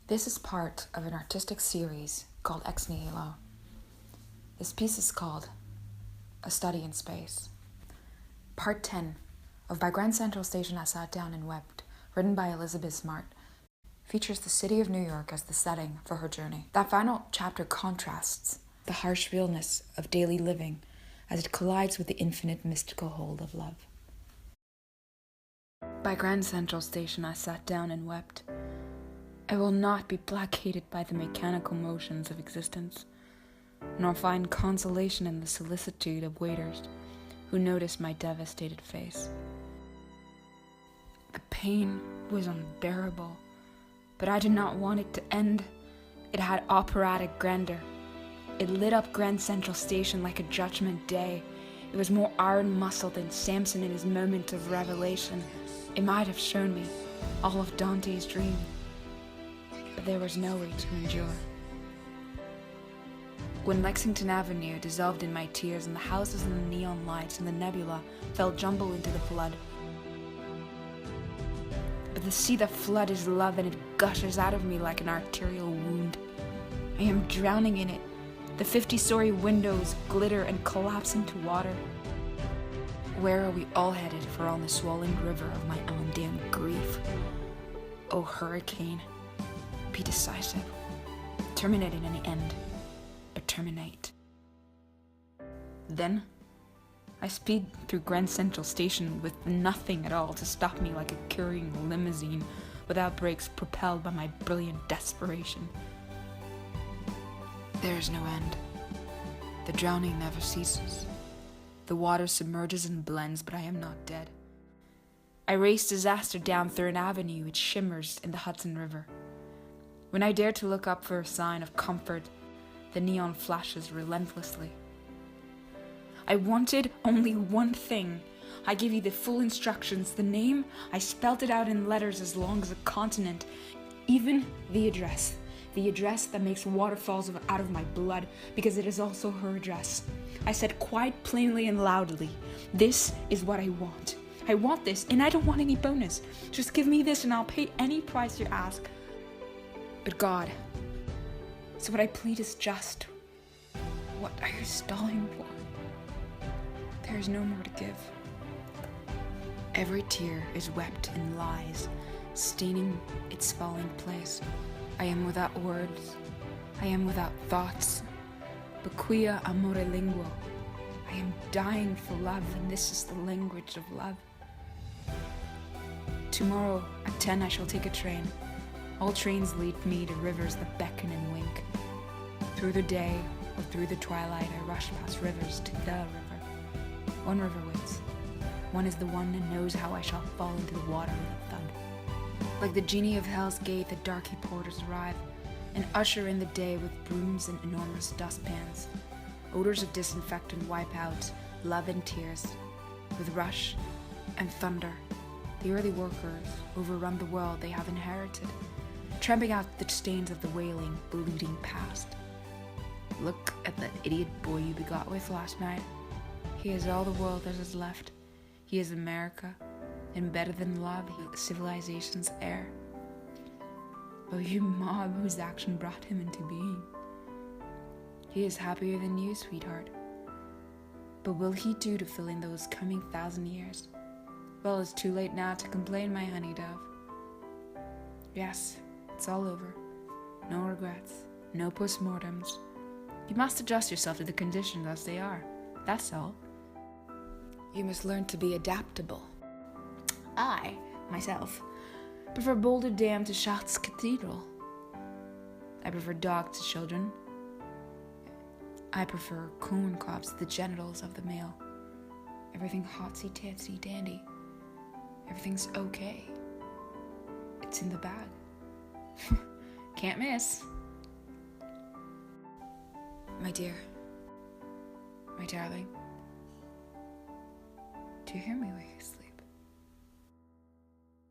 This is part of an artistic series called Ex Nihilo. This piece is called A Study in Space. Part 10 of By Grand Central Station I Sat Down and Wept, written by Elizabeth Smart, features the city of New York as the setting for her journey. That final chapter contrasts the harsh realness of daily living as it collides with the infinite mystical hold of love. By Grand Central Station I sat down and wept. I will not be placated by the mechanical motions of existence, nor find consolation in the solicitude of waiters who notice my devastated face. The pain was unbearable, but I did not want it to end. It had operatic grandeur. It lit up Grand Central Station like a judgment day. It was more iron muscle than Samson in his moment of revelation. It might have shown me all of Dante's dream, but there was no way to endure. When Lexington Avenue dissolved in my tears and the houses and the neon lights and the nebula fell jumble into the flood. But the sea that flood is love, and it gushes out of me like an arterial wound. I am drowning in it. The 50-story windows glitter and collapse into water. Where are we all headed for on the swollen river of my own damn grief? Oh, hurricane, be decisive. Terminate in any end, but terminate. Then, I speed through Grand Central Station with nothing at all to stop me like a currying limousine without brakes, propelled by my brilliant desperation. There is no end. The drowning never ceases. The water submerges and blends, but I am not dead. I race disaster down Third Avenue, which shimmers in the Hudson River. When I dare to look up for a sign of comfort, the neon flashes relentlessly. I wanted only one thing. I gave you the full instructions, the name. I spelled it out in letters as long as a continent, even the address. The address that makes waterfalls out of my blood, because it is also her address. I said quite plainly and loudly, this is what I want. I want this, and I don't want any bonus. Just give me this and I'll pay any price you ask. But God, so what I plead is just. What are you stalling for? There is no more to give. Every tear is wept in lies, staining its falling place. I am without words, I am without thoughts, but quia amore linguo. I am dying for love, and this is the language of love. Tomorrow at 10 I shall take a train. All trains lead me to rivers that beckon and wink. Through the day or through the twilight I rush past rivers to the river. One river waits. One is the one that knows how I shall fall into the water with a thud. Like the genie of hell's gate, the darky porters arrive and usher in the day with brooms and enormous dustpans. Odors of disinfectant wipe out love and tears. With rush and thunder, the early workers overrun the world they have inherited, tramping out the stains of the wailing, bleeding past. Look at that idiot boy you begot with last night. He is all the world that is left. He is America, and better than love, he is civilization's heir. Oh, you mob whose action brought him into being. He is happier than you, sweetheart. But will he do to fill in those coming 1,000 years? Well, it's too late now to complain, my honey dove. Yes, it's all over. No regrets, no postmortems. You must adjust yourself to the conditions as they are. That's all. You must learn to be adaptable. I, myself, prefer Boulder Dam to Chartres Cathedral. I prefer dogs to children. I prefer corn cobs to the genitals of the male. Everything hotsy-totsy dandy. Everything's okay. It's in the bag. Can't miss. My dear, my darling, do you hear me while you sleep?